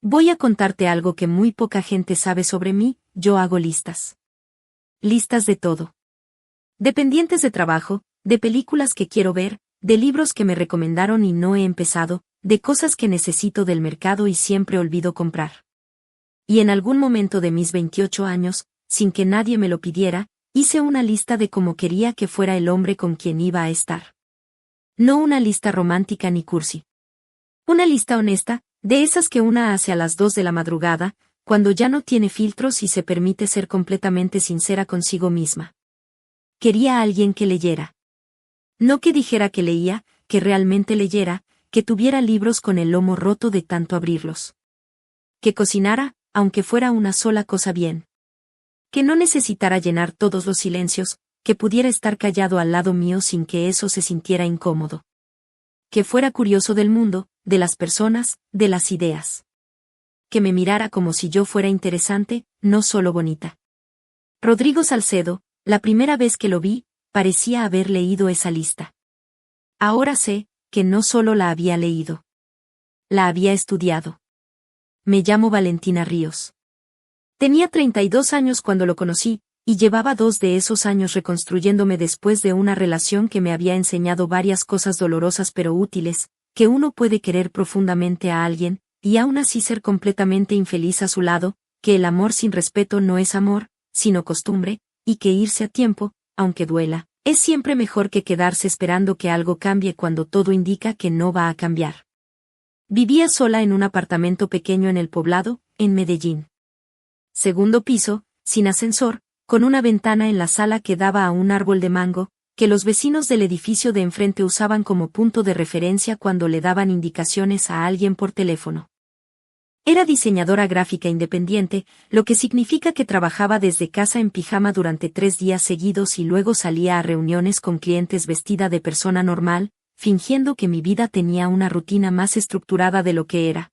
Voy a contarte algo que muy poca gente sabe sobre mí, yo hago listas. Listas de todo. De pendientes de trabajo, de películas que quiero ver, de libros que me recomendaron y no he empezado, de cosas que necesito del mercado y siempre olvido comprar. Y en algún momento de mis 28 años, sin que nadie me lo pidiera, hice una lista de cómo quería que fuera el hombre con quien iba a estar. No una lista romántica ni cursi. Una lista honesta, de esas que una hace a las 2 de la madrugada, cuando ya no tiene filtros y se permite ser completamente sincera consigo misma. Quería a alguien que leyera. No que dijera que leía, que realmente leyera, que tuviera libros con el lomo roto de tanto abrirlos. Que cocinara, aunque fuera una sola cosa bien. Que no necesitara llenar todos los silencios, que pudiera estar callado al lado mío sin que eso se sintiera incómodo. Que fuera curioso del mundo, de las personas, de las ideas. Que me mirara como si yo fuera interesante, no solo bonita. Rodrigo Salcedo, la primera vez que lo vi, parecía haber leído esa lista. Ahora sé, que no solo la había leído. La había estudiado. Me llamo Valentina Ríos. Tenía 32 años cuando lo conocí, y llevaba 2 de esos años reconstruyéndome después de una relación que me había enseñado varias cosas dolorosas pero útiles, que uno puede querer profundamente a alguien, y aún así ser completamente infeliz a su lado, que el amor sin respeto no es amor, sino costumbre, y que irse a tiempo, aunque duela, es siempre mejor que quedarse esperando que algo cambie cuando todo indica que no va a cambiar. Vivía sola en un apartamento pequeño en el Poblado, en Medellín. Segundo piso, sin ascensor, con una ventana en la sala que daba a un árbol de mango, que los vecinos del edificio de enfrente usaban como punto de referencia cuando le daban indicaciones a alguien por teléfono. Era diseñadora gráfica independiente, lo que significa que trabajaba desde casa en pijama durante 3 días seguidos y luego salía a reuniones con clientes vestida de persona normal, fingiendo que mi vida tenía una rutina más estructurada de lo que era.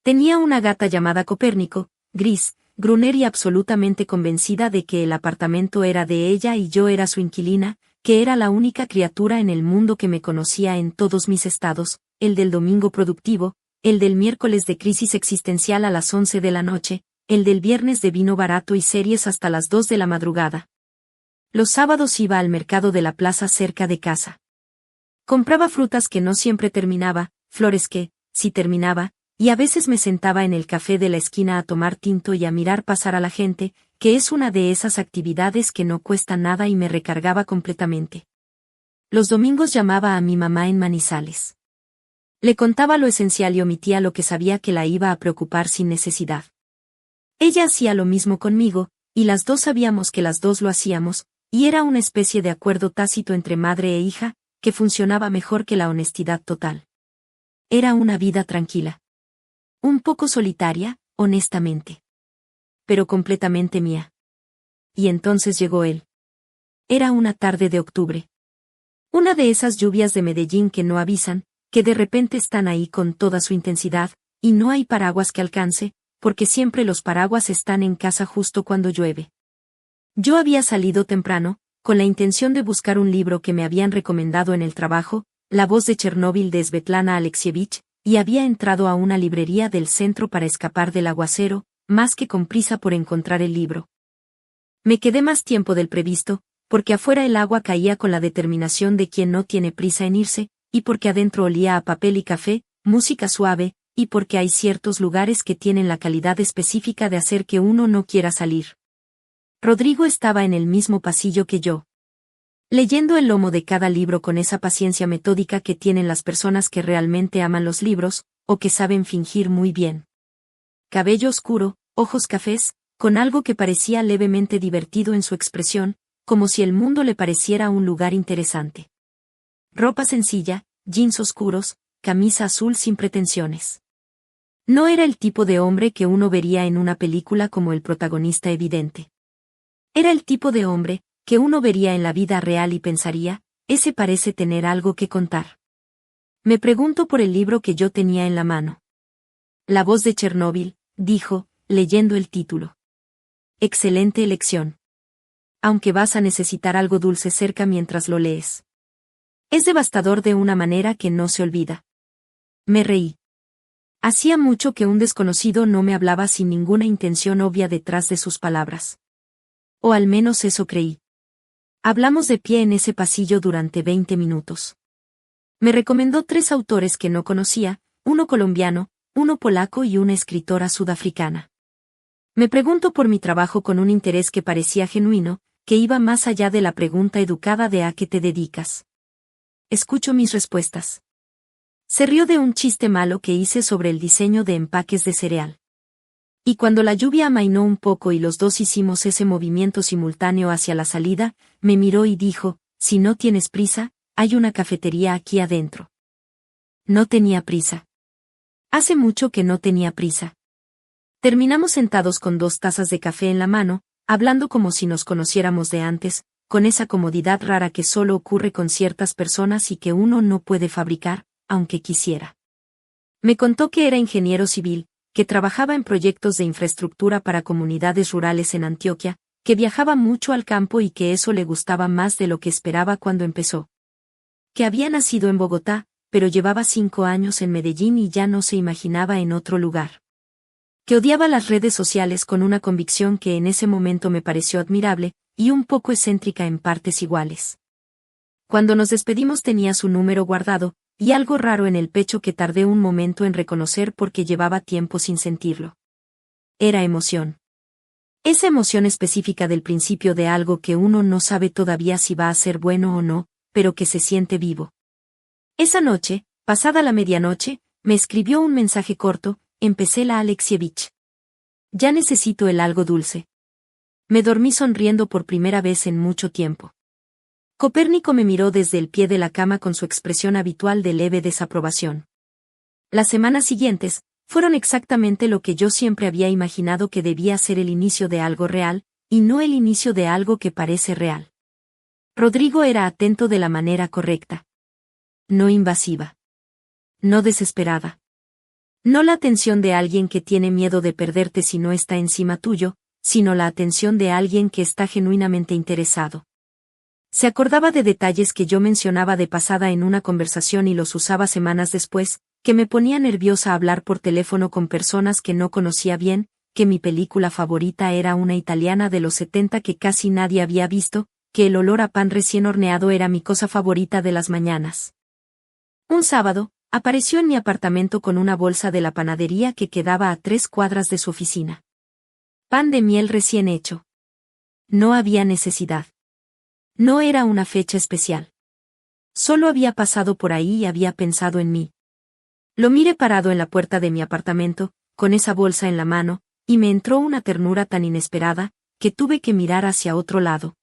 Tenía una gata llamada Copérnico, gris, gruner y absolutamente convencida de que el apartamento era de ella y yo era su inquilina, que era la única criatura en el mundo que me conocía en todos mis estados, el del domingo productivo, el del miércoles de crisis existencial a las 11 de la noche, el del viernes de vino barato y series hasta las 2 de la madrugada. Los sábados iba al mercado de la plaza cerca de casa. Compraba frutas que no siempre terminaba, flores que, sí terminaba, y a veces me sentaba en el café de la esquina a tomar tinto y a mirar pasar a la gente, que es una de esas actividades que no cuesta nada y me recargaba completamente. Los domingos llamaba a mi mamá en Manizales. Le contaba lo esencial y omitía lo que sabía que la iba a preocupar sin necesidad. Ella hacía lo mismo conmigo, y las dos sabíamos que las dos lo hacíamos, y era una especie de acuerdo tácito entre madre e hija, que funcionaba mejor que la honestidad total. Era una vida tranquila. Un poco solitaria, honestamente. Pero completamente mía. Y entonces llegó él. Era una tarde de octubre. Una de esas lluvias de Medellín que no avisan, que de repente están ahí con toda su intensidad, y no hay paraguas que alcance, porque siempre los paraguas están en casa justo cuando llueve. Yo había salido temprano, con la intención de buscar un libro que me habían recomendado en el trabajo, La voz de Chernóbil de Svetlana Alexievich, y había entrado a una librería del centro para escapar del aguacero, más que con prisa por encontrar el libro. Me quedé más tiempo del previsto, porque afuera el agua caía con la determinación de quien no tiene prisa en irse, y porque adentro olía a papel y café, música suave, y porque hay ciertos lugares que tienen la calidad específica de hacer que uno no quiera salir. Rodrigo estaba en el mismo pasillo que yo. Leyendo el lomo de cada libro con esa paciencia metódica que tienen las personas que realmente aman los libros, o que saben fingir muy bien. Cabello oscuro, ojos cafés, con algo que parecía levemente divertido en su expresión, como si el mundo le pareciera un lugar interesante. Ropa sencilla, jeans oscuros, camisa azul sin pretensiones. No era el tipo de hombre que uno vería en una película como el protagonista evidente. Era el tipo de hombre que uno vería en la vida real y pensaría, ese parece tener algo que contar. Me pregunto por el libro que yo tenía en la mano. La voz de Chernóbil, dijo, leyendo el título. Excelente elección. Aunque vas a necesitar algo dulce cerca mientras lo lees. Es devastador de una manera que no se olvida. Me reí. Hacía mucho que un desconocido no me hablaba sin ninguna intención obvia detrás de sus palabras. O al menos eso creí. Hablamos de pie en ese pasillo durante 20 minutos. Me recomendó 3 autores que no conocía, uno colombiano, uno polaco y una escritora sudafricana. Me preguntó por mi trabajo con un interés que parecía genuino, que iba más allá de la pregunta educada de ¿a qué te dedicas? Escucho mis respuestas. Se rió de un chiste malo que hice sobre el diseño de empaques de cereal. Y cuando la lluvia amainó un poco y los dos hicimos ese movimiento simultáneo hacia la salida, me miró y dijo, si no tienes prisa, hay una cafetería aquí adentro. No tenía prisa. Hace mucho que no tenía prisa. Terminamos sentados con 2 tazas de café en la mano, hablando como si nos conociéramos de antes, con esa comodidad rara que solo ocurre con ciertas personas y que uno no puede fabricar, aunque quisiera. Me contó que era ingeniero civil, que trabajaba en proyectos de infraestructura para comunidades rurales en Antioquia, que viajaba mucho al campo y que eso le gustaba más de lo que esperaba cuando empezó. Que había nacido en Bogotá, pero llevaba 5 años en Medellín y ya no se imaginaba en otro lugar. Que odiaba las redes sociales con una convicción que en ese momento me pareció admirable, y un poco excéntrica en partes iguales. Cuando nos despedimos tenía su número guardado, y algo raro en el pecho que tardé un momento en reconocer porque llevaba tiempo sin sentirlo. Era emoción. Esa emoción específica del principio de algo que uno no sabe todavía si va a ser bueno o no, pero que se siente vivo. Esa noche, pasada la medianoche, me escribió un mensaje corto, empecé la Alexievich. Ya necesito el algo dulce. Me dormí sonriendo por primera vez en mucho tiempo. Copérnico me miró desde el pie de la cama con su expresión habitual de leve desaprobación. Las semanas siguientes fueron exactamente lo que yo siempre había imaginado que debía ser el inicio de algo real, y no el inicio de algo que parece real. Rodrigo era atento de la manera correcta. No invasiva. No desesperada. No la atención de alguien que tiene miedo de perderte si no está encima tuyo, sino la atención de alguien que está genuinamente interesado. Se acordaba de detalles que yo mencionaba de pasada en una conversación y los usaba semanas después, que me ponía nerviosa hablar por teléfono con personas que no conocía bien, que mi película favorita era una italiana de los 70 que casi nadie había visto, que el olor a pan recién horneado era mi cosa favorita de las mañanas. Un sábado, apareció en mi apartamento con una bolsa de la panadería que quedaba a 3 cuadras de su oficina. Pan de miel recién hecho. No había necesidad. No era una fecha especial. Solo había pasado por ahí y había pensado en mí. Lo miré parado en la puerta de mi apartamento, con esa bolsa en la mano, y me entró una ternura tan inesperada, que tuve que mirar hacia otro lado.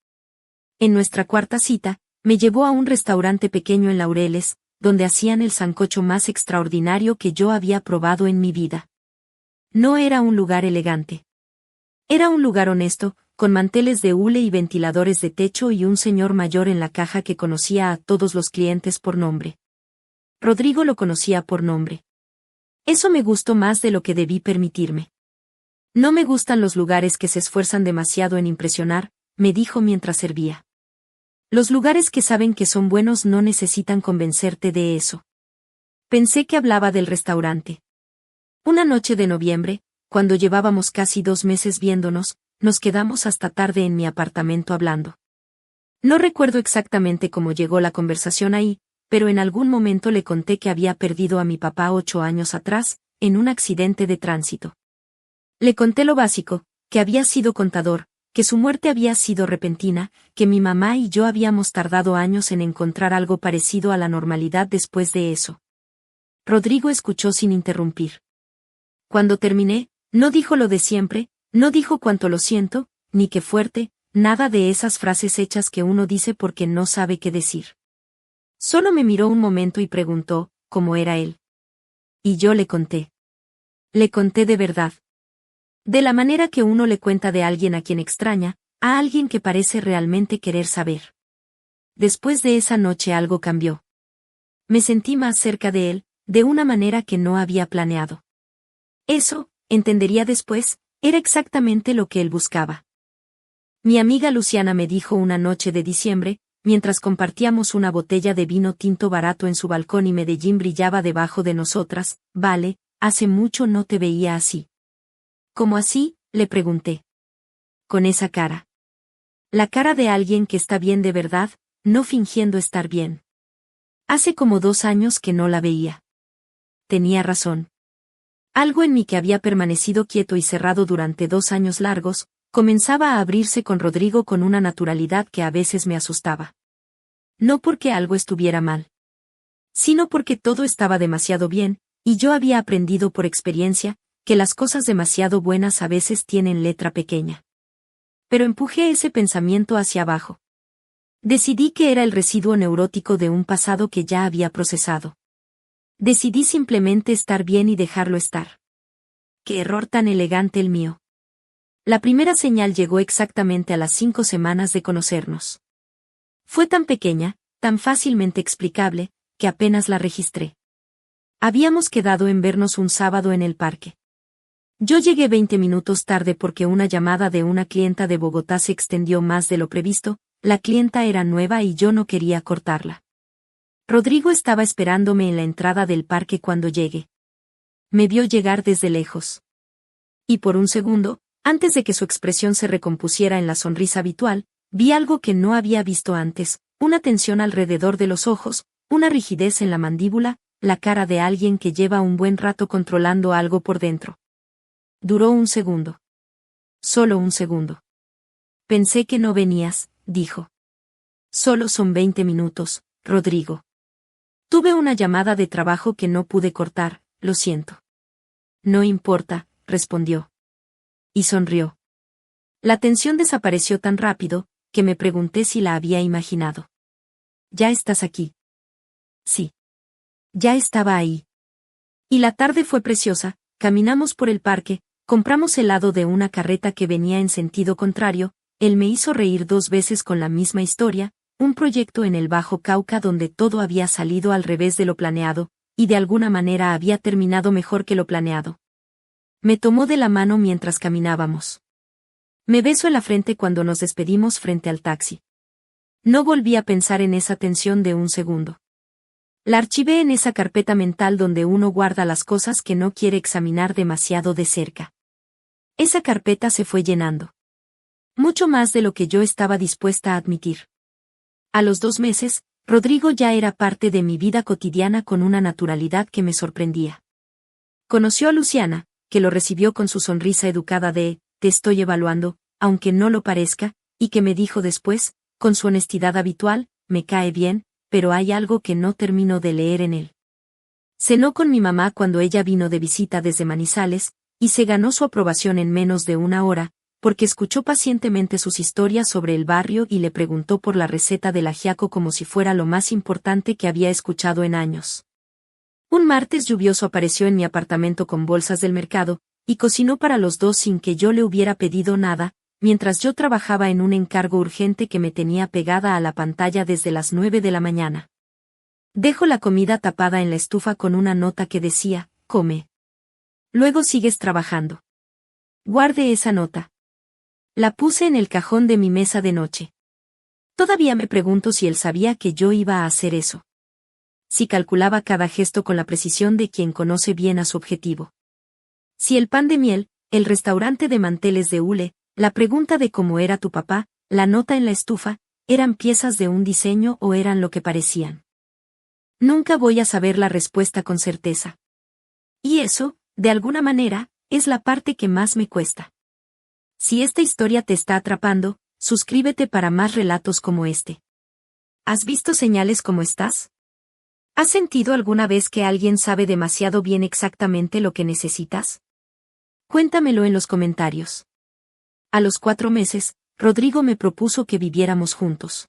En nuestra cuarta cita, me llevó a un restaurante pequeño en Laureles, donde hacían el sancocho más extraordinario que yo había probado en mi vida. No era un lugar elegante. Era un lugar honesto, con manteles de hule y ventiladores de techo y un señor mayor en la caja que conocía a todos los clientes por nombre. Rodrigo lo conocía por nombre. Eso me gustó más de lo que debí permitirme. No me gustan los lugares que se esfuerzan demasiado en impresionar, me dijo mientras servía. Los lugares que saben que son buenos no necesitan convencerte de eso. Pensé que hablaba del restaurante. Una noche de noviembre, cuando llevábamos casi 2 meses viéndonos, nos quedamos hasta tarde en mi apartamento hablando. No recuerdo exactamente cómo llegó la conversación ahí, pero en algún momento le conté que había perdido a mi papá 8 años atrás, en un accidente de tránsito. Le conté lo básico, que había sido contador, que su muerte había sido repentina, que mi mamá y yo habíamos tardado años en encontrar algo parecido a la normalidad después de eso. Rodrigo escuchó sin interrumpir. Cuando terminé, no dijo lo de siempre, no dijo cuánto lo siento, ni qué fuerte, nada de esas frases hechas que uno dice porque no sabe qué decir. Solo me miró un momento y preguntó, ¿cómo era él? Y yo le conté. Le conté de verdad. De la manera que uno le cuenta de alguien a quien extraña, a alguien que parece realmente querer saber. Después de esa noche algo cambió. Me sentí más cerca de él, de una manera que no había planeado. Eso, entendería después, era exactamente lo que él buscaba. Mi amiga Luciana me dijo una noche de diciembre, mientras compartíamos una botella de vino tinto barato en su balcón y Medellín brillaba debajo de nosotras, vale, hace mucho no te veía así. ¿Cómo así?, le pregunté. Con esa cara. La cara de alguien que está bien de verdad, no fingiendo estar bien. Hace como 2 años que no la veía. Tenía razón. Algo en mí que había permanecido quieto y cerrado durante 2 años largos, comenzaba a abrirse con Rodrigo con una naturalidad que a veces me asustaba. No porque algo estuviera mal, sino porque todo estaba demasiado bien, y yo había aprendido por experiencia, que las cosas demasiado buenas a veces tienen letra pequeña. Pero empujé ese pensamiento hacia abajo. Decidí que era el residuo neurótico de un pasado que ya había procesado. Decidí simplemente estar bien y dejarlo estar. Qué error tan elegante el mío. La primera señal llegó exactamente a las 5 semanas de conocernos. Fue tan pequeña, tan fácilmente explicable, que apenas la registré. Habíamos quedado en vernos un sábado en el parque. Yo llegué 20 minutos tarde porque una llamada de una clienta de Bogotá se extendió más de lo previsto. La clienta era nueva y yo no quería cortarla. Rodrigo estaba esperándome en la entrada del parque cuando llegué. Me vio llegar desde lejos. Y por un segundo, antes de que su expresión se recompusiera en la sonrisa habitual, vi algo que no había visto antes, una tensión alrededor de los ojos, una rigidez en la mandíbula, la cara de alguien que lleva un buen rato controlando algo por dentro. Duró un segundo. Solo un segundo. Pensé que no venías, dijo. Solo son 20 minutos, Rodrigo. Tuve una llamada de trabajo que no pude cortar, lo siento. No importa, respondió. Y sonrió. La tensión desapareció tan rápido, que me pregunté si la había imaginado. ¿Ya estás aquí? Sí. Ya estaba ahí. Y la tarde fue preciosa, caminamos por el parque, compramos helado de una carreta que venía en sentido contrario, él me hizo reír 2 veces con la misma historia, un proyecto en el Bajo Cauca donde todo había salido al revés de lo planeado, y de alguna manera había terminado mejor que lo planeado. Me tomó de la mano mientras caminábamos. Me besó en la frente cuando nos despedimos frente al taxi. No volví a pensar en esa tensión de un segundo. La archivé en esa carpeta mental donde uno guarda las cosas que no quiere examinar demasiado de cerca. Esa carpeta se fue llenando. Mucho más de lo que yo estaba dispuesta a admitir. A los 2 meses, Rodrigo ya era parte de mi vida cotidiana con una naturalidad que me sorprendía. Conoció a Luciana, que lo recibió con su sonrisa educada de, te estoy evaluando, aunque no lo parezca, y que me dijo después, con su honestidad habitual, me cae bien, pero hay algo que no termino de leer en él. Cenó con mi mamá cuando ella vino de visita desde Manizales, y se ganó su aprobación en menos de 1 hora, porque escuchó pacientemente sus historias sobre el barrio y le preguntó por la receta del ajiaco como si fuera lo más importante que había escuchado en años. Un martes lluvioso apareció en mi apartamento con bolsas del mercado, y cocinó para los 2 sin que yo le hubiera pedido nada, mientras yo trabajaba en un encargo urgente que me tenía pegada a la pantalla desde las 9 de la mañana. Dejo la comida tapada en la estufa con una nota que decía, come. Luego sigues trabajando. Guarde esa nota. La puse en el cajón de mi mesa de noche. Todavía me pregunto si él sabía que yo iba a hacer eso. Si calculaba cada gesto con la precisión de quien conoce bien a su objetivo. Si el pan de miel, el restaurante de manteles de hule, la pregunta de cómo era tu papá, la nota en la estufa, eran piezas de un diseño o eran lo que parecían. Nunca voy a saber la respuesta con certeza. Y eso, de alguna manera, es la parte que más me cuesta. Si esta historia te está atrapando, suscríbete para más relatos como este. ¿Has visto señales como estas? ¿Has sentido alguna vez que alguien sabe demasiado bien exactamente lo que necesitas? Cuéntamelo en los comentarios. A los 4 meses, Rodrigo me propuso que viviéramos juntos.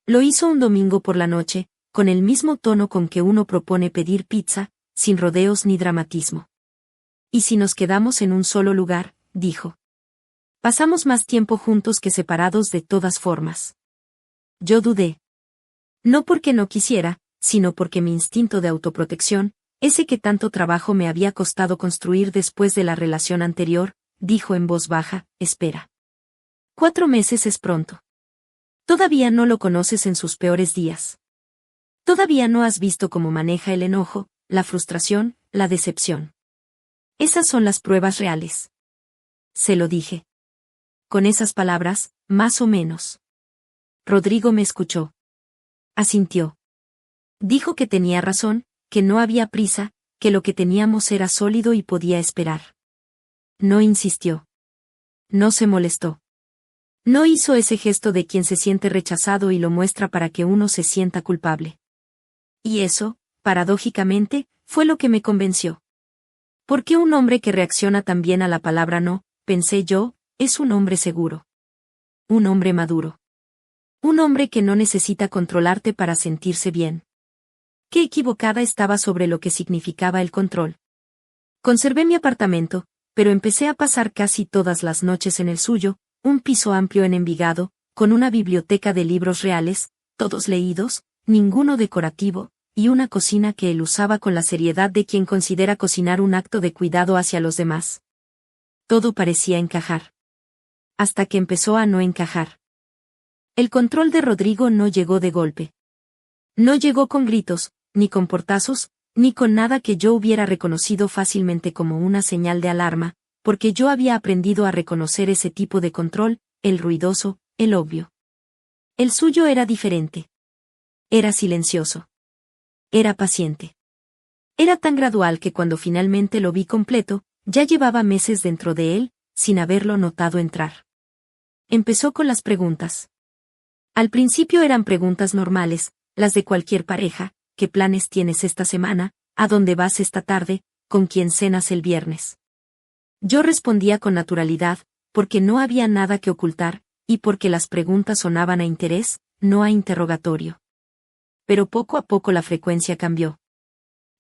Lo hizo un domingo por la noche, con el mismo tono con que uno propone pedir pizza, sin rodeos ni dramatismo. ¿Y si nos quedamos en un solo lugar?, dijo. Pasamos más tiempo juntos que separados de todas formas. Yo dudé. No porque no quisiera, sino porque mi instinto de autoprotección, ese que tanto trabajo me había costado construir después de la relación anterior, dijo en voz baja, espera. 4 meses es pronto. Todavía no lo conoces en sus peores días. Todavía no has visto cómo maneja el enojo, la frustración, la decepción. Esas son las pruebas reales. Se lo dije. Con esas palabras, más o menos. Rodrigo me escuchó. Asintió. Dijo que tenía razón, que no había prisa, que lo que teníamos era sólido y podía esperar. No insistió. No se molestó. No hizo ese gesto de quien se siente rechazado y lo muestra para que uno se sienta culpable. Y eso, paradójicamente, fue lo que me convenció. ¿Por qué un hombre que reacciona tan bien a la palabra no, pensé yo, es un hombre seguro? Un hombre maduro. Un hombre que no necesita controlarte para sentirse bien. Qué equivocada estaba sobre lo que significaba el control. Conservé mi apartamento, pero empecé a pasar casi todas las noches en el suyo, un piso amplio en Envigado, con una biblioteca de libros reales, todos leídos, ninguno decorativo, y una cocina que él usaba con la seriedad de quien considera cocinar un acto de cuidado hacia los demás. Todo parecía encajar. Hasta que empezó a no encajar. El control de Rodrigo no llegó de golpe. No llegó con gritos, ni con portazos, ni con nada que yo hubiera reconocido fácilmente como una señal de alarma, porque yo había aprendido a reconocer ese tipo de control, el ruidoso, el obvio. El suyo era diferente. Era silencioso. Era paciente. Era tan gradual que cuando finalmente lo vi completo, ya llevaba meses dentro de él, sin haberlo notado entrar. Empezó con las preguntas. Al principio eran preguntas normales, las de cualquier pareja: ¿qué planes tienes esta semana? ¿A dónde vas esta tarde? ¿Con quién cenas el viernes? Yo respondía con naturalidad, porque no había nada que ocultar, y porque las preguntas sonaban a interés, no a interrogatorio. Pero poco a poco la frecuencia cambió.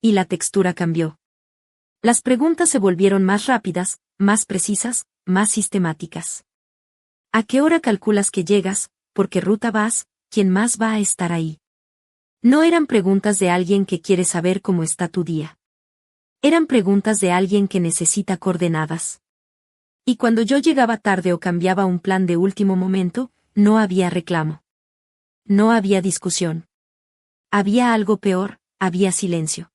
Y la textura cambió. Las preguntas se volvieron más rápidas, más precisas, más sistemáticas. ¿A qué hora calculas que llegas? ¿Por qué ruta vas? ¿Quién más va a estar ahí? No eran preguntas de alguien que quiere saber cómo está tu día. Eran preguntas de alguien que necesita coordenadas. Y cuando yo llegaba tarde o cambiaba un plan de último momento, no había reclamo. No había discusión. Había algo peor, había silencio.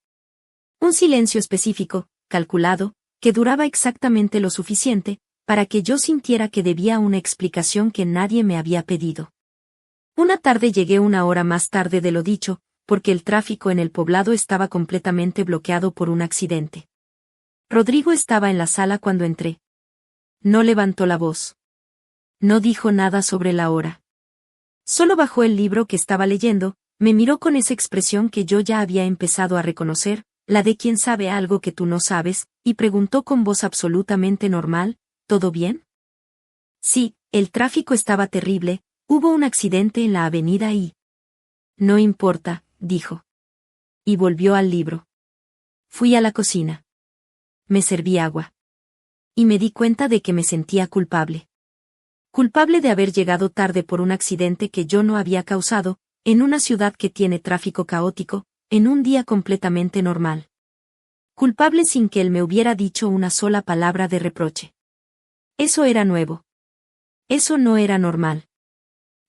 Un silencio específico, calculado, que duraba exactamente lo suficiente, para que yo sintiera que debía una explicación que nadie me había pedido. Una tarde llegué una hora más tarde de lo dicho, porque el tráfico en el poblado estaba completamente bloqueado por un accidente. Rodrigo estaba en la sala cuando entré. No levantó la voz. No dijo nada sobre la hora. Solo bajó el libro que estaba leyendo, me miró con esa expresión que yo ya había empezado a reconocer, la de quien sabe algo que tú no sabes, y preguntó con voz absolutamente normal: ¿todo bien? Sí, el tráfico estaba terrible, hubo un accidente en la avenida y... No importa, dijo. Y volvió al libro. Fui a la cocina. Me serví agua. Y me di cuenta de que me sentía culpable. Culpable de haber llegado tarde por un accidente que yo no había causado, en una ciudad que tiene tráfico caótico, en un día completamente normal. Culpable sin que él me hubiera dicho una sola palabra de reproche. Eso era nuevo. Eso no era normal.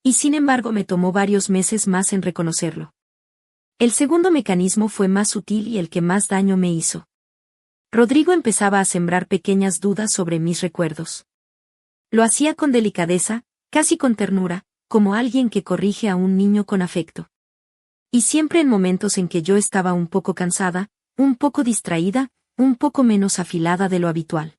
Y sin embargo me tomó varios meses más en reconocerlo. El segundo mecanismo fue más sutil y el que más daño me hizo. Rodrigo empezaba a sembrar pequeñas dudas sobre mis recuerdos. Lo hacía con delicadeza, casi con ternura, como alguien que corrige a un niño con afecto. Y siempre en momentos en que yo estaba un poco cansada, un poco distraída, un poco menos afilada de lo habitual.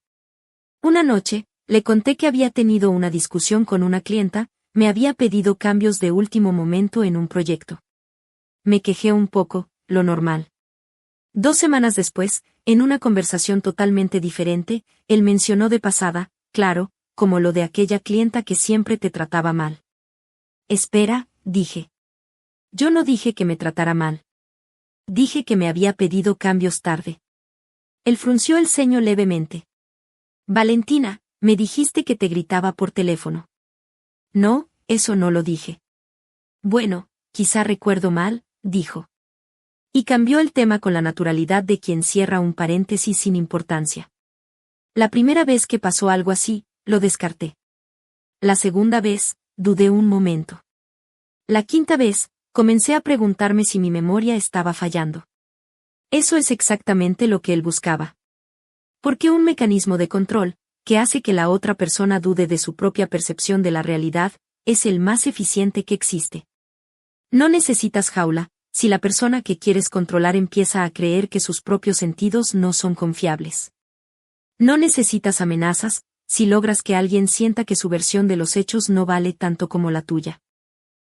Una noche, le conté que había tenido una discusión con una clienta, me había pedido cambios de último momento en un proyecto. Me quejé un poco, lo normal. 2 semanas después, en una conversación totalmente diferente, él mencionó de pasada, claro, como lo de aquella clienta que siempre te trataba mal. Espera, dije. Yo no dije que me tratara mal. Dije que me había pedido cambios tarde. Él frunció el ceño levemente. Valentina, me dijiste que te gritaba por teléfono. No, eso no lo dije. Bueno, quizá recuerdo mal, dijo. Y cambió el tema con la naturalidad de quien cierra un paréntesis sin importancia. La primera vez que pasó algo así, lo descarté. La segunda vez, dudé un momento. La quinta vez, comencé a preguntarme si mi memoria estaba fallando. Eso es exactamente lo que él buscaba. Porque un mecanismo de control, que hace que la otra persona dude de su propia percepción de la realidad, es el más eficiente que existe. No necesitas jaula, si la persona que quieres controlar empieza a creer que sus propios sentidos no son confiables. No necesitas amenazas, si logras que alguien sienta que su versión de los hechos no vale tanto como la tuya.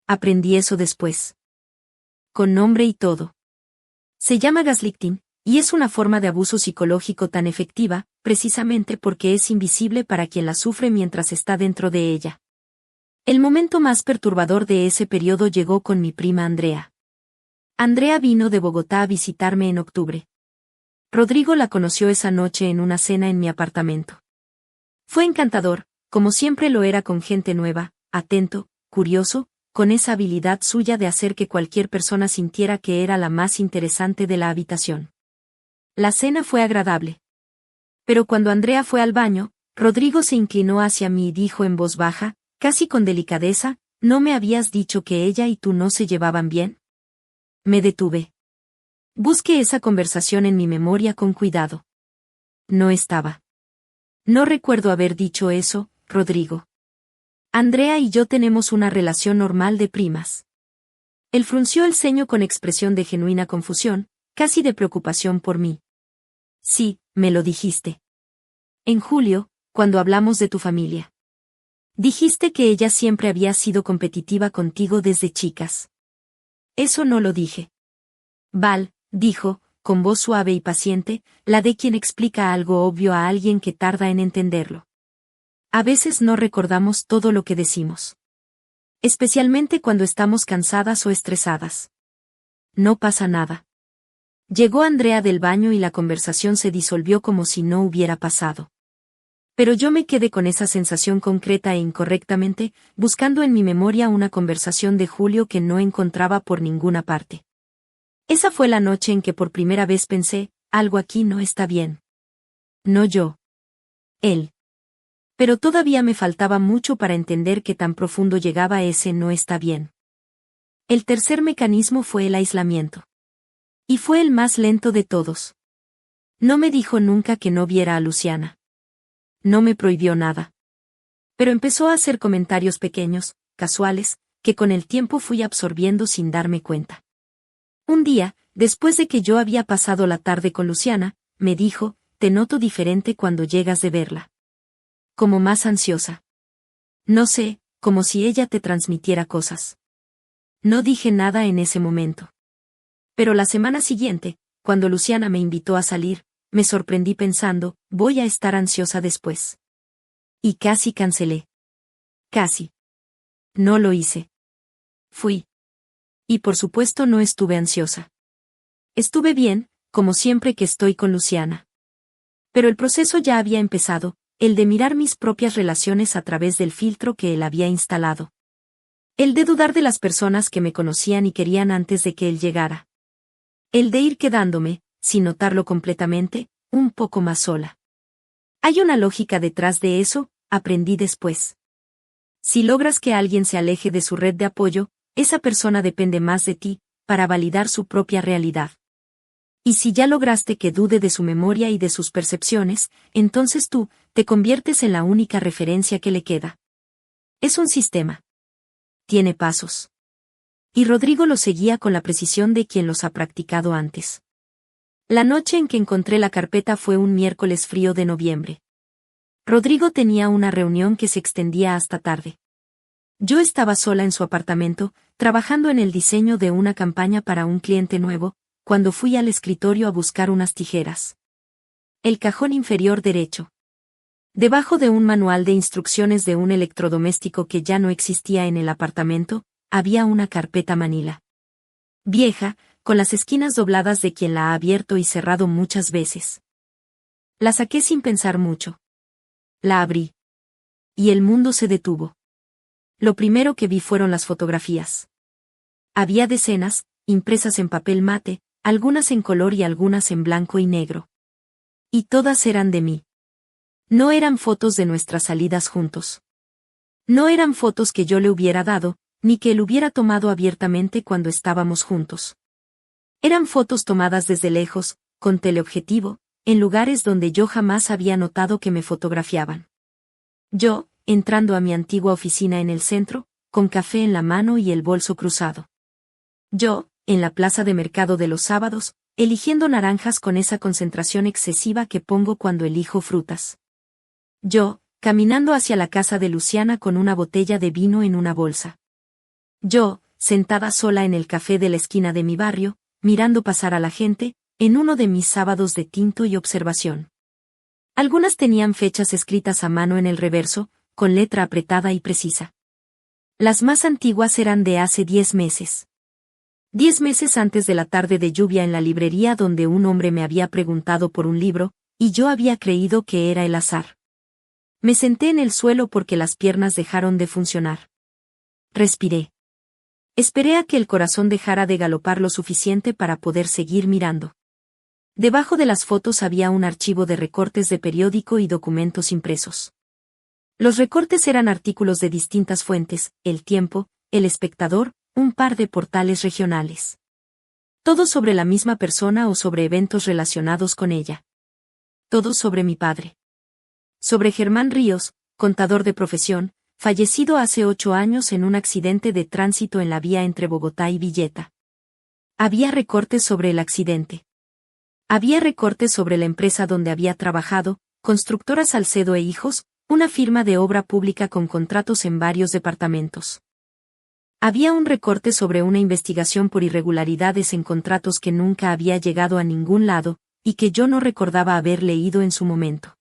Aprendí eso después. Con nombre y todo. Se llama gaslighting, y es una forma de abuso psicológico tan efectiva, precisamente porque es invisible para quien la sufre mientras está dentro de ella. El momento más perturbador de ese periodo llegó con mi prima Andrea. Andrea vino de Bogotá a visitarme en octubre. Rodrigo la conoció esa noche en una cena en mi apartamento. Fue encantador, como siempre lo era con gente nueva, atento, curioso, con esa habilidad suya de hacer que cualquier persona sintiera que era la más interesante de la habitación. La cena fue agradable. Pero cuando Andrea fue al baño, Rodrigo se inclinó hacia mí y dijo en voz baja, casi con delicadeza, ¿no me habías dicho que ella y tú no se llevaban bien? Me detuve. Busqué esa conversación en mi memoria con cuidado. No estaba. No recuerdo haber dicho eso, Rodrigo. Andrea y yo tenemos una relación normal de primas. Él frunció el ceño con expresión de genuina confusión, casi de preocupación por mí. Sí, me lo dijiste. En julio, cuando hablamos de tu familia. Dijiste que ella siempre había sido competitiva contigo desde chicas. Eso no lo dije. Val, dijo, con voz suave y paciente, la de quien explica algo obvio a alguien que tarda en entenderlo. A veces no recordamos todo lo que decimos. Especialmente cuando estamos cansadas o estresadas. No pasa nada. Llegó Andrea del baño y la conversación se disolvió como si no hubiera pasado. Pero yo me quedé con esa sensación concreta e incorrectamente, buscando en mi memoria una conversación de julio que no encontraba por ninguna parte. Esa fue la noche en que por primera vez pensé, algo aquí no está bien. No yo. Él. Pero todavía me faltaba mucho para entender qué tan profundo llegaba ese no está bien. El tercer mecanismo fue el aislamiento. Y fue el más lento de todos. No me dijo nunca que no viera a Luciana. No me prohibió nada. Pero empezó a hacer comentarios pequeños, casuales, que con el tiempo fui absorbiendo sin darme cuenta. Un día, después de que yo había pasado la tarde con Luciana, me dijo, te noto diferente cuando llegas de verla. Como más ansiosa. No sé, como si ella te transmitiera cosas. No dije nada en ese momento. Pero la semana siguiente, cuando Luciana me invitó a salir, me sorprendí pensando, voy a estar ansiosa después. Y casi cancelé. Casi. No lo hice. Fui. Y por supuesto no estuve ansiosa. Estuve bien, como siempre que estoy con Luciana. Pero el proceso ya había empezado, el de mirar mis propias relaciones a través del filtro que él había instalado. El de dudar de las personas que me conocían y querían antes de que él llegara. El de ir quedándome, sin notarlo completamente, un poco más sola. Hay una lógica detrás de eso, aprendí después. Si logras que alguien se aleje de su red de apoyo, esa persona depende más de ti, para validar su propia realidad. Y si ya lograste que dude de su memoria y de sus percepciones, entonces tú, te conviertes en la única referencia que le queda. Es un sistema. Tiene pasos. Y Rodrigo lo seguía con la precisión de quien los ha practicado antes. La noche en que encontré la carpeta fue un miércoles frío de noviembre. Rodrigo tenía una reunión que se extendía hasta tarde. Yo estaba sola en su apartamento, trabajando en el diseño de una campaña para un cliente nuevo, cuando fui al escritorio a buscar unas tijeras. El cajón inferior derecho. Debajo de un manual de instrucciones de un electrodoméstico que ya no existía en el apartamento, había una carpeta manila. Vieja, con las esquinas dobladas de quien la ha abierto y cerrado muchas veces. La saqué sin pensar mucho. La abrí. Y el mundo se detuvo. Lo primero que vi fueron las fotografías. Había decenas, impresas en papel mate, algunas en color y algunas en blanco y negro. Y todas eran de mí. No eran fotos de nuestras salidas juntos. No eran fotos que yo le hubiera dado, ni que él hubiera tomado abiertamente cuando estábamos juntos. Eran fotos tomadas desde lejos, con teleobjetivo, en lugares donde yo jamás había notado que me fotografiaban. Yo, entrando a mi antigua oficina en el centro, con café en la mano y el bolso cruzado. Yo, en la plaza de mercado de los sábados, eligiendo naranjas con esa concentración excesiva que pongo cuando elijo frutas. Yo, caminando hacia la casa de Luciana con una botella de vino en una bolsa. Yo, sentada sola en el café de la esquina de mi barrio, mirando pasar a la gente, en uno de mis sábados de tinto y observación. Algunas tenían fechas escritas a mano en el reverso, con letra apretada y precisa. Las más antiguas eran de hace 10 meses. 10 meses antes de la tarde de lluvia en la librería donde un hombre me había preguntado por un libro, y yo había creído que era el azar. Me senté en el suelo porque las piernas dejaron de funcionar. Respiré. Esperé a que el corazón dejara de galopar lo suficiente para poder seguir mirando. Debajo de las fotos había un archivo de recortes de periódico y documentos impresos. Los recortes eran artículos de distintas fuentes, El Tiempo, El Espectador, un par de portales regionales. Todos sobre la misma persona o sobre eventos relacionados con ella. Todos sobre mi padre. Sobre Germán Ríos, contador de profesión, fallecido hace 8 años en un accidente de tránsito en la vía entre Bogotá y Villeta. Había recortes sobre el accidente. Había recortes sobre la empresa donde había trabajado, Constructora Salcedo e Hijos, una firma de obra pública con contratos en varios departamentos. Había un recorte sobre una investigación por irregularidades en contratos que nunca había llegado a ningún lado, y que yo no recordaba haber leído en su momento.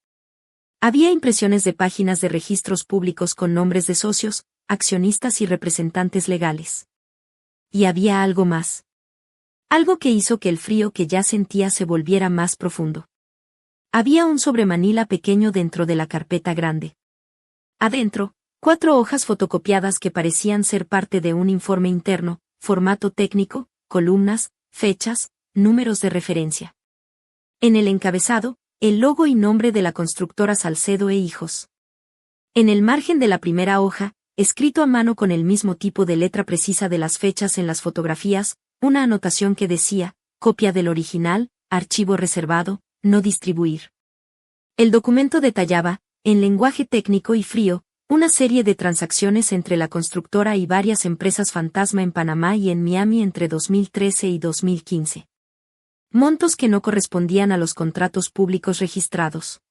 Había impresiones de páginas de registros públicos con nombres de socios, accionistas y representantes legales. Y había algo más. Algo que hizo que el frío que ya sentía se volviera más profundo. Había un sobremanila pequeño dentro de la carpeta grande. Adentro, 4 hojas fotocopiadas que parecían ser parte de un informe interno, formato técnico, columnas, fechas, números de referencia. En el encabezado, el logo y nombre de la constructora Salcedo e Hijos. En el margen de la primera hoja, escrito a mano con el mismo tipo de letra precisa de las fechas en las fotografías, una anotación que decía, copia del original, archivo reservado, no distribuir. El documento detallaba, en lenguaje técnico y frío, una serie de transacciones entre la constructora y varias empresas fantasma en Panamá y en Miami entre 2013 y 2015. Montos que no correspondían a los contratos públicos registrados.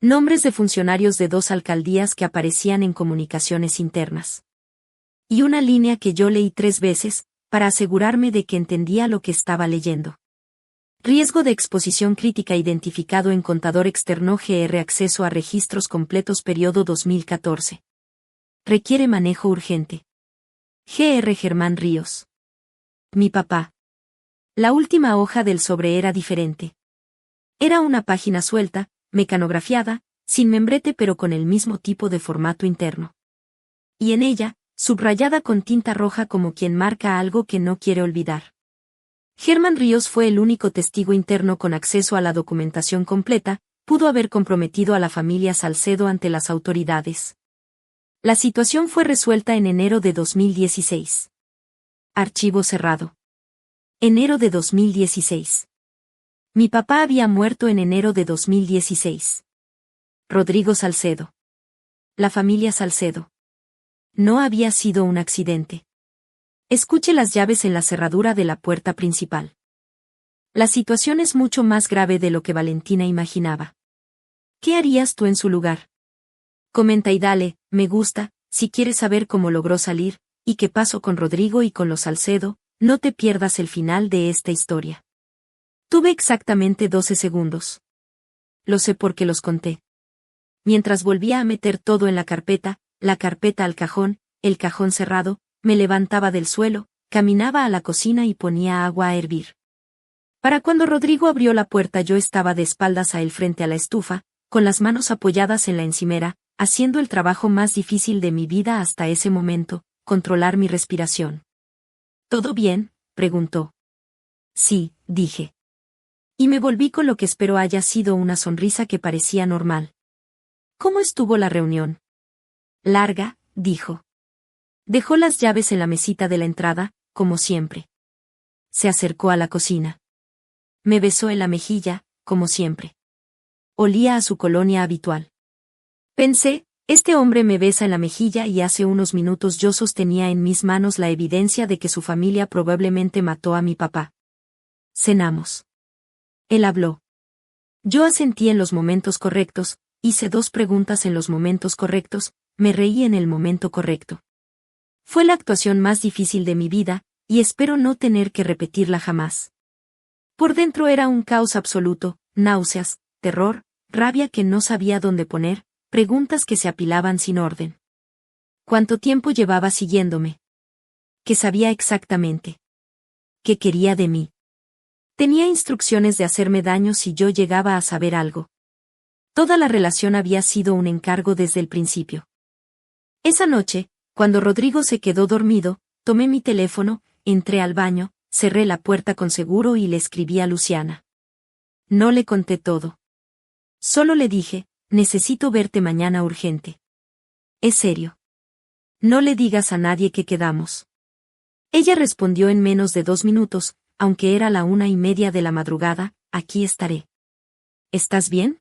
Nombres de funcionarios de 2 alcaldías que aparecían en comunicaciones internas. Y una línea que yo leí 3 veces, para asegurarme de que entendía lo que estaba leyendo. Riesgo de exposición crítica identificado en contador externo GR acceso a registros completos periodo 2014. Requiere manejo urgente. GR Germán Ríos. Mi papá. La última hoja del sobre era diferente. Era una página suelta, mecanografiada, sin membrete pero con el mismo tipo de formato interno. Y en ella, subrayada con tinta roja como quien marca algo que no quiere olvidar. Germán Ríos fue el único testigo interno con acceso a la documentación completa, pudo haber comprometido a la familia Salcedo ante las autoridades. La situación fue resuelta en enero de 2016. Archivo cerrado. Enero de 2016. Mi papá había muerto en enero de 2016. Rodrigo Salcedo. La familia Salcedo. No había sido un accidente. Escuche las llaves en la cerradura de la puerta principal. La situación es mucho más grave de lo que Valentina imaginaba. ¿Qué harías tú en su lugar? Comenta y dale, me gusta, si quieres saber cómo logró salir, y qué pasó con Rodrigo y con los Salcedo, no te pierdas el final de esta historia. Tuve exactamente 12 segundos. Lo sé porque los conté. Mientras volvía a meter todo en la carpeta al cajón, el cajón cerrado, me levantaba del suelo, caminaba a la cocina y ponía agua a hervir. Para cuando Rodrigo abrió la puerta yo estaba de espaldas a él frente a la estufa, con las manos apoyadas en la encimera, haciendo el trabajo más difícil de mi vida hasta ese momento, controlar mi respiración. ¿Todo bien?, preguntó. Sí, dije. Y me volví con lo que espero haya sido una sonrisa que parecía normal. ¿Cómo estuvo la reunión? Larga, dijo. Dejó las llaves en la mesita de la entrada, como siempre. Se acercó a la cocina. Me besó en la mejilla, como siempre. Olía a su colonia habitual. Pensé, este hombre me besa en la mejilla y hace unos minutos yo sostenía en mis manos la evidencia de que su familia probablemente mató a mi papá. Cenamos. Él habló. Yo asentí en los momentos correctos, hice 2 preguntas en los momentos correctos, me reí en el momento correcto. Fue la actuación más difícil de mi vida, y espero no tener que repetirla jamás. Por dentro era un caos absoluto, náuseas, terror, rabia que no sabía dónde poner, preguntas que se apilaban sin orden. ¿Cuánto tiempo llevaba siguiéndome? ¿Qué sabía exactamente? ¿Qué quería de mí? Tenía instrucciones de hacerme daño si yo llegaba a saber algo. Toda la relación había sido un encargo desde el principio. Esa noche, cuando Rodrigo se quedó dormido, tomé mi teléfono, entré al baño, cerré la puerta con seguro y le escribí a Luciana. No le conté todo. Solo le dije, necesito verte mañana urgente. ¿Es serio? No le digas a nadie que quedamos. Ella respondió en menos de 2 minutos, aunque era la 1:30 de la madrugada, aquí estaré. ¿Estás bien?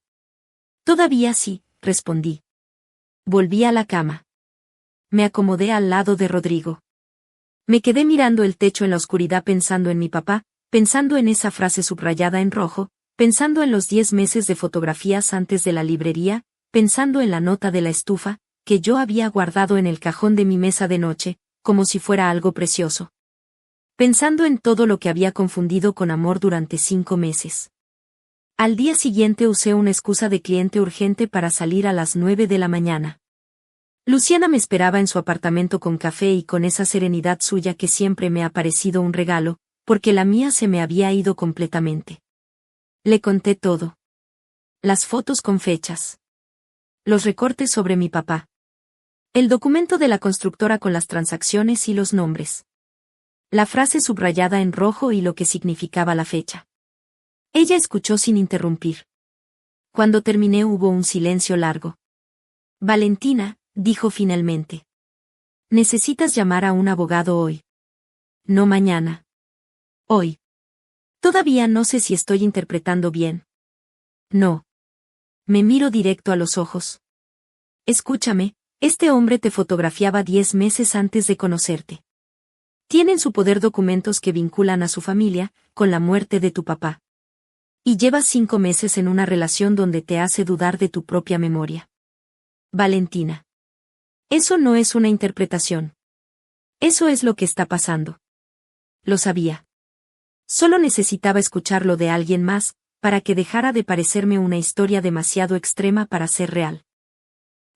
Todavía sí, respondí. Volví a la cama. Me acomodé al lado de Rodrigo. Me quedé mirando el techo en la oscuridad pensando en mi papá, pensando en esa frase subrayada en rojo, pensando en los 10 meses de fotografías antes de la librería, pensando en la nota de la estufa, que yo había guardado en el cajón de mi mesa de noche, como si fuera algo precioso. Pensando en todo lo que había confundido con amor durante 5 meses. Al día siguiente usé una excusa de cliente urgente para salir a las 9 de la mañana. Luciana me esperaba en su apartamento con café y con esa serenidad suya que siempre me ha parecido un regalo, porque la mía se me había ido completamente. Le conté todo. Las fotos con fechas. Los recortes sobre mi papá. El documento de la constructora con las transacciones y los nombres. La frase subrayada en rojo y lo que significaba la fecha. Ella escuchó sin interrumpir. Cuando terminé hubo un silencio largo. Valentina, dijo finalmente. Necesitas llamar a un abogado hoy. No mañana. Hoy. Todavía no sé si estoy interpretando bien. No. Me miro directo a los ojos. Escúchame, este hombre te fotografiaba 10 meses antes de conocerte. Tiene en su poder documentos que vinculan a su familia, con la muerte de tu papá. Y llevas 5 meses en una relación donde te hace dudar de tu propia memoria. Valentina. Eso no es una interpretación. Eso es lo que está pasando. Lo sabía. Solo necesitaba escucharlo de alguien más, para que dejara de parecerme una historia demasiado extrema para ser real.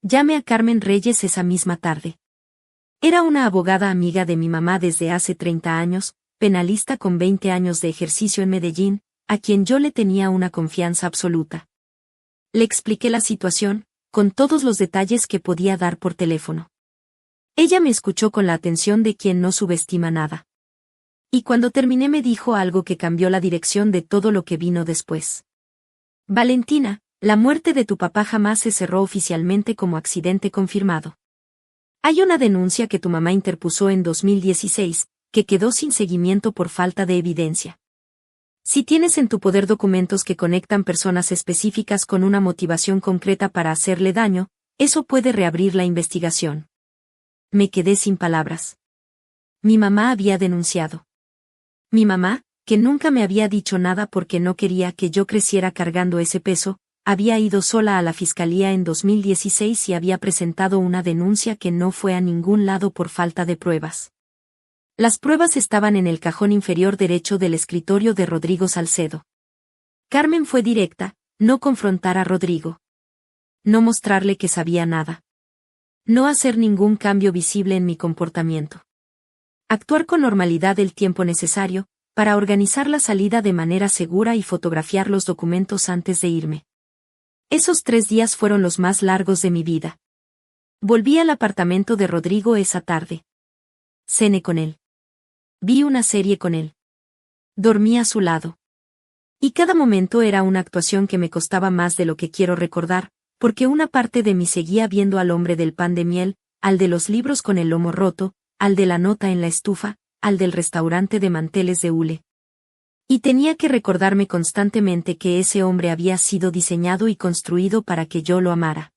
Llamé a Carmen Reyes esa misma tarde. Era una abogada amiga de mi mamá desde hace 30 años, penalista con 20 años de ejercicio en Medellín, a quien yo le tenía una confianza absoluta. Le expliqué la situación, con todos los detalles que podía dar por teléfono. Ella me escuchó con la atención de quien no subestima nada. Y cuando terminé me dijo algo que cambió la dirección de todo lo que vino después. Valentina, la muerte de tu papá jamás se cerró oficialmente como accidente confirmado. Hay una denuncia que tu mamá interpuso en 2016, que quedó sin seguimiento por falta de evidencia. Si tienes en tu poder documentos que conectan personas específicas con una motivación concreta para hacerle daño, eso puede reabrir la investigación. Me quedé sin palabras. Mi mamá había denunciado. Mi mamá, que nunca me había dicho nada porque no quería que yo creciera cargando ese peso, había ido sola a la fiscalía en 2016 y había presentado una denuncia que no fue a ningún lado por falta de pruebas. Las pruebas estaban en el cajón inferior derecho del escritorio de Rodrigo Salcedo. Carmen fue directa, no confrontar a Rodrigo. No mostrarle que sabía nada. No hacer ningún cambio visible en mi comportamiento. Actuar con normalidad el tiempo necesario, para organizar la salida de manera segura y fotografiar los documentos antes de irme. Esos 3 días fueron los más largos de mi vida. Volví al apartamento de Rodrigo esa tarde. Cené con él. Vi una serie con él. Dormí a su lado. Y cada momento era una actuación que me costaba más de lo que quiero recordar, porque una parte de mí seguía viendo al hombre del pan de miel, al de los libros con el lomo roto, al de la nota en la estufa, al del restaurante de manteles de hule. Y tenía que recordarme constantemente que ese hombre había sido diseñado y construido para que yo lo amara.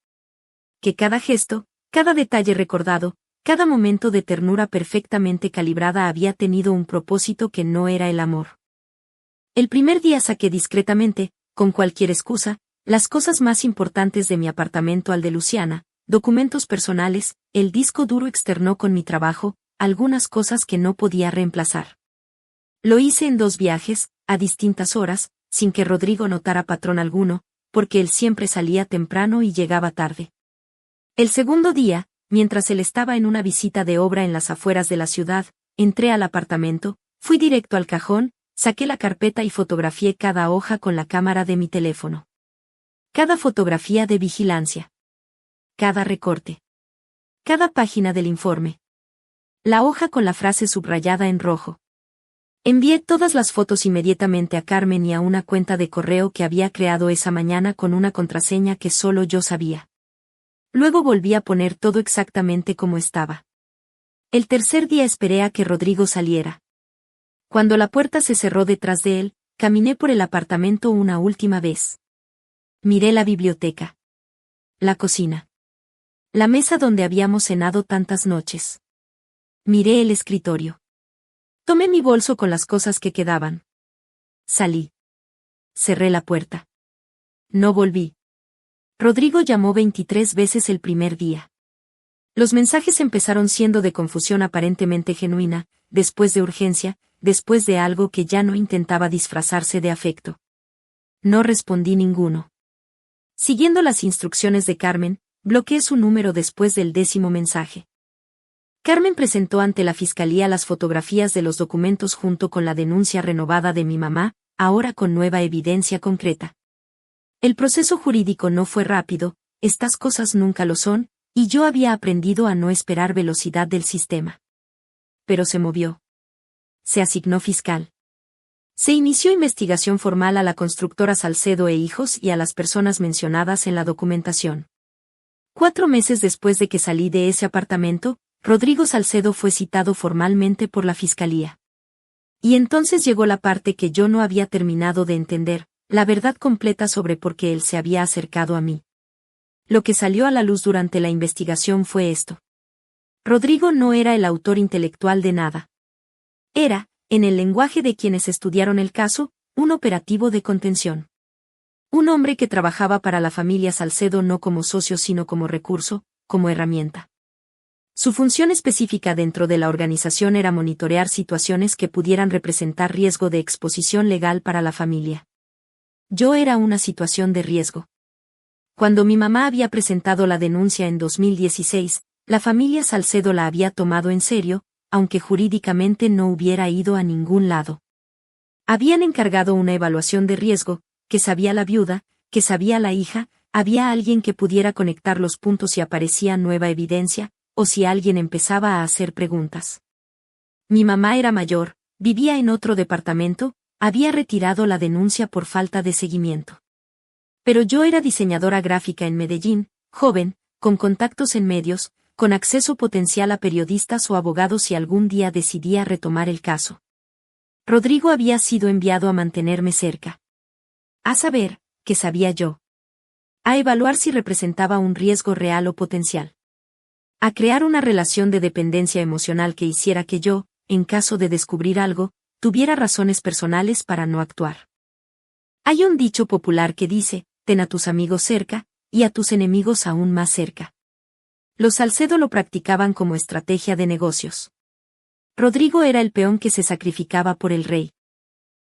Que cada gesto, cada detalle recordado, cada momento de ternura perfectamente calibrada había tenido un propósito que no era el amor. El primer día saqué discretamente, con cualquier excusa, las cosas más importantes de mi apartamento al de Luciana, documentos personales, el disco duro externo con mi trabajo, algunas cosas que no podía reemplazar. Lo hice en 2 viajes, a distintas horas, sin que Rodrigo notara patrón alguno, porque él siempre salía temprano y llegaba tarde. El segundo día, mientras él estaba en una visita de obra en las afueras de la ciudad, entré al apartamento, fui directo al cajón, saqué la carpeta y fotografié cada hoja con la cámara de mi teléfono. Cada fotografía de vigilancia. Cada recorte. Cada página del informe. La hoja con la frase subrayada en rojo. Envié todas las fotos inmediatamente a Carmen y a una cuenta de correo que había creado esa mañana con una contraseña que solo yo sabía. Luego volví a poner todo exactamente como estaba. El tercer día esperé a que Rodrigo saliera. Cuando la puerta se cerró detrás de él, caminé por el apartamento una última vez. Miré la biblioteca. La cocina. La mesa donde habíamos cenado tantas noches. Miré el escritorio. Tomé mi bolso con las cosas que quedaban. Salí. Cerré la puerta. No volví. Rodrigo llamó 23 veces el primer día. Los mensajes empezaron siendo de confusión aparentemente genuina, después de urgencia, después de algo que ya no intentaba disfrazarse de afecto. No respondí ninguno. Siguiendo las instrucciones de Carmen, bloqueé su número después del 10º mensaje. Carmen presentó ante la fiscalía las fotografías de los documentos junto con la denuncia renovada de mi mamá, ahora con nueva evidencia concreta. El proceso jurídico no fue rápido, estas cosas nunca lo son, y yo había aprendido a no esperar velocidad del sistema. Pero se movió. Se asignó fiscal. Se inició investigación formal a la constructora Salcedo e Hijos y a las personas mencionadas en la documentación. 4 meses después de que salí de ese apartamento, Rodrigo Salcedo fue citado formalmente por la fiscalía. Y entonces llegó la parte que yo no había terminado de entender, la verdad completa sobre por qué él se había acercado a mí. Lo que salió a la luz durante la investigación fue esto. Rodrigo no era el autor intelectual de nada. Era, en el lenguaje de quienes estudiaron el caso, un operativo de contención. Un hombre que trabajaba para la familia Salcedo no como socio sino como recurso, como herramienta. Su función específica dentro de la organización era monitorear situaciones que pudieran representar riesgo de exposición legal para la familia. Yo era una situación de riesgo. Cuando mi mamá había presentado la denuncia en 2016, la familia Salcedo la había tomado en serio, aunque jurídicamente no hubiera ido a ningún lado. Habían encargado una evaluación de riesgo, que sabía la viuda, que sabía la hija, había alguien que pudiera conectar los puntos si aparecía nueva evidencia, o si alguien empezaba a hacer preguntas. Mi mamá era mayor, vivía en otro departamento, había retirado la denuncia por falta de seguimiento. Pero yo era diseñadora gráfica en Medellín, joven, con contactos en medios, con acceso potencial a periodistas o abogados si algún día decidía retomar el caso. Rodrigo había sido enviado a mantenerme cerca. A saber, ¿qué sabía yo? A evaluar si representaba un riesgo real o potencial. A crear una relación de dependencia emocional que hiciera que yo, en caso de descubrir algo, tuviera razones personales para no actuar. Hay un dicho popular que dice, ten a tus amigos cerca, y a tus enemigos aún más cerca. Los Salcedo lo practicaban como estrategia de negocios. Rodrigo era el peón que se sacrificaba por el rey.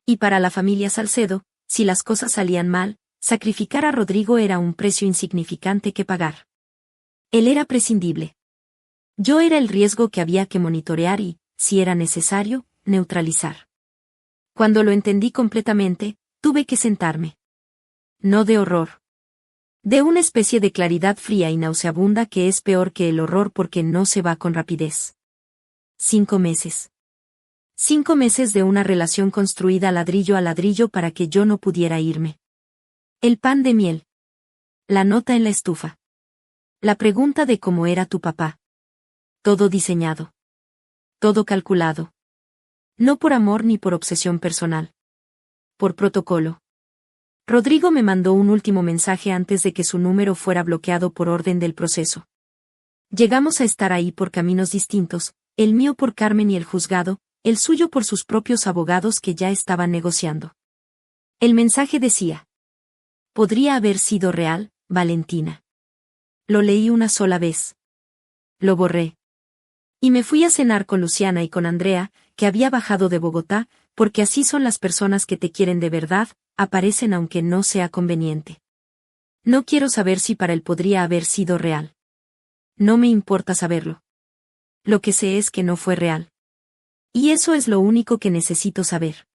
Y para la familia Salcedo, si las cosas salían mal, sacrificar a Rodrigo era un precio insignificante que pagar. Él era prescindible. Yo era el riesgo que había que monitorear y, si era necesario, neutralizar. Cuando lo entendí completamente, tuve que sentarme. No de horror. De una especie de claridad fría y nauseabunda que es peor que el horror porque no se va con rapidez. 5 meses. 5 meses de una relación construida ladrillo a ladrillo para que yo no pudiera irme. El pan de miel. La nota en la estufa. La pregunta de cómo era tu papá. Todo diseñado. Todo calculado. No por amor ni por obsesión personal. por protocolo. Rodrigo me mandó un último mensaje antes de que su número fuera bloqueado por orden del proceso. Llegamos a estar ahí por caminos distintos, el mío por Carmen y el juzgado, el suyo por sus propios abogados que ya estaban negociando. El mensaje decía: podría haber sido real, Valentina. Lo leí una sola vez. Lo borré. Y me fui a cenar con Luciana y con Andrea, que había bajado de Bogotá, porque así son las personas que te quieren de verdad, aparecen aunque no sea conveniente. No quiero saber si para él podría haber sido real. No me importa saberlo. Lo que sé es que no fue real. Y eso es lo único que necesito saber.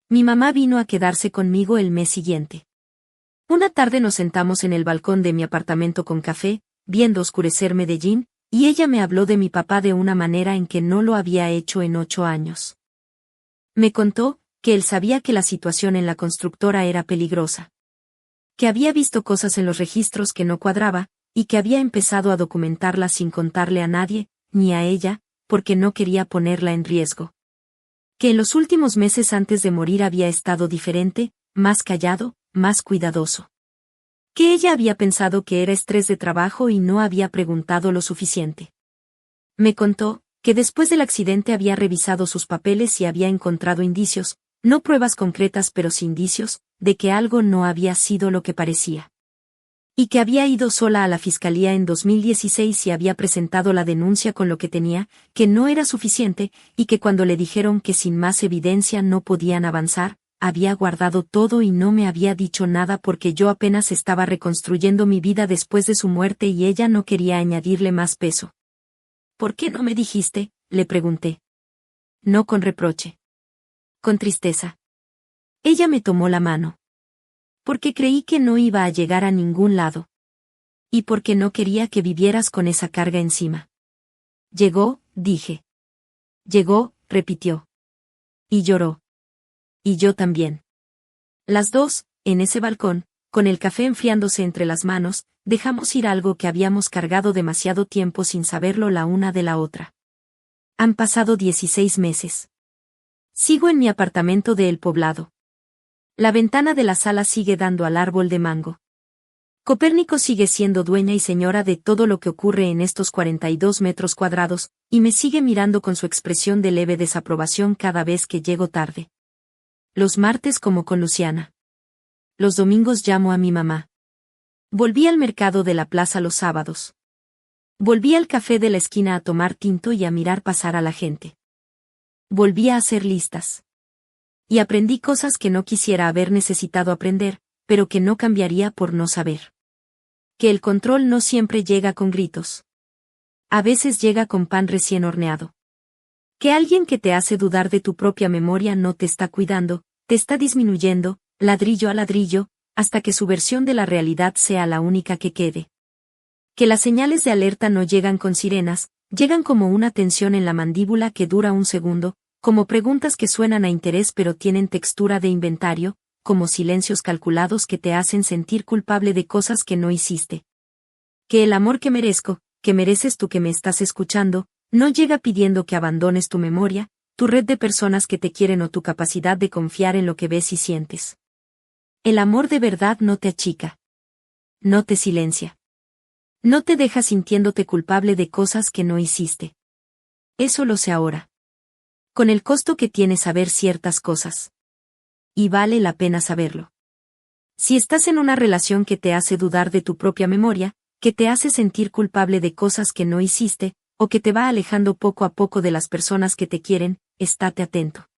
Mi mamá vino a quedarse conmigo el mes siguiente. Una tarde nos sentamos en el balcón de mi apartamento con café, viendo oscurecer Medellín, y ella me habló de mi papá de una manera en que no lo había hecho en 8 años. Me contó que él sabía que la situación en la constructora era peligrosa. Que había visto cosas en los registros que no cuadraba, y que había empezado a documentarlas sin contarle a nadie, ni a ella, porque no quería ponerla en riesgo. Que en los últimos meses antes de morir había estado diferente, más callado, más cuidadoso. Que ella había pensado que era estrés de trabajo y no había preguntado lo suficiente. Me contó que después del accidente había revisado sus papeles y había encontrado indicios, no pruebas concretas pero sí indicios, de que algo no había sido lo que parecía. Y que había ido sola a la fiscalía en 2016 y había presentado la denuncia con lo que tenía, que no era suficiente, y que cuando le dijeron que sin más evidencia no podían avanzar, había guardado todo y no me había dicho nada porque yo apenas estaba reconstruyendo mi vida después de su muerte y ella no quería añadirle más peso. ¿Por qué no me dijiste?, le pregunté. No con reproche. Con tristeza. Ella me tomó la mano. Porque creí que no iba a llegar a ningún lado. Y porque no quería que vivieras con esa carga encima. Llegó, dije. Llegó, repitió. Y lloró. Y yo también. Las dos, en ese balcón, con el café enfriándose entre las manos, dejamos ir algo que habíamos cargado demasiado tiempo sin saberlo la una de la otra. Han pasado 16 meses. Sigo en mi apartamento de El Poblado. La ventana de la sala sigue dando al árbol de mango. Copérnico sigue siendo dueña y señora de todo lo que ocurre en estos 42 metros cuadrados, y me sigue mirando con su expresión de leve desaprobación cada vez que llego tarde. Los martes como con Luciana. Los domingos llamo a mi mamá. Volví al mercado de la plaza los sábados. Volví al café de la esquina a tomar tinto y a mirar pasar a la gente. Volví a hacer listas. Y aprendí cosas que no quisiera haber necesitado aprender, pero que no cambiaría por no saber. Que el control no siempre llega con gritos. A veces llega con pan recién horneado. Que alguien que te hace dudar de tu propia memoria no te está cuidando, te está disminuyendo, ladrillo a ladrillo, hasta que su versión de la realidad sea la única que quede. Que las señales de alerta no llegan con sirenas, llegan como una tensión en la mandíbula que dura un segundo, como preguntas que suenan a interés pero tienen textura de inventario, como silencios calculados que te hacen sentir culpable de cosas que no hiciste. Que el amor que merezco, que mereces tú que me estás escuchando, no llega pidiendo que abandones tu memoria, tu red de personas que te quieren o tu capacidad de confiar en lo que ves y sientes. El amor de verdad no te achica. No te silencia. No te deja sintiéndote culpable de cosas que no hiciste. Eso lo sé ahora. Con el costo que tiene saber ciertas cosas. Y vale la pena saberlo. Si estás en una relación que te hace dudar de tu propia memoria, que te hace sentir culpable de cosas que no hiciste, o que te va alejando poco a poco de las personas que te quieren, estate atento.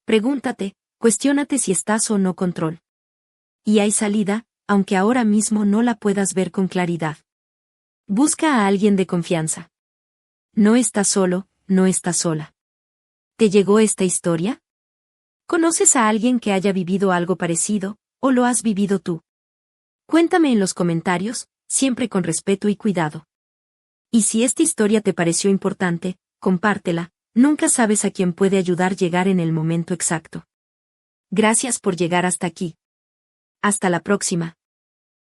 Pregúntate, cuestiónate si estás o no control. Y hay salida, aunque ahora mismo no la puedas ver con claridad. Busca a alguien de confianza. No estás solo, no estás sola. ¿Te llegó esta historia? ¿Conoces a alguien que haya vivido algo parecido, o lo has vivido tú? Cuéntame en los comentarios, siempre con respeto y cuidado. Y si esta historia te pareció importante, compártela, nunca sabes a quién puede ayudar llegar en el momento exacto. Gracias por llegar hasta aquí. Hasta la próxima.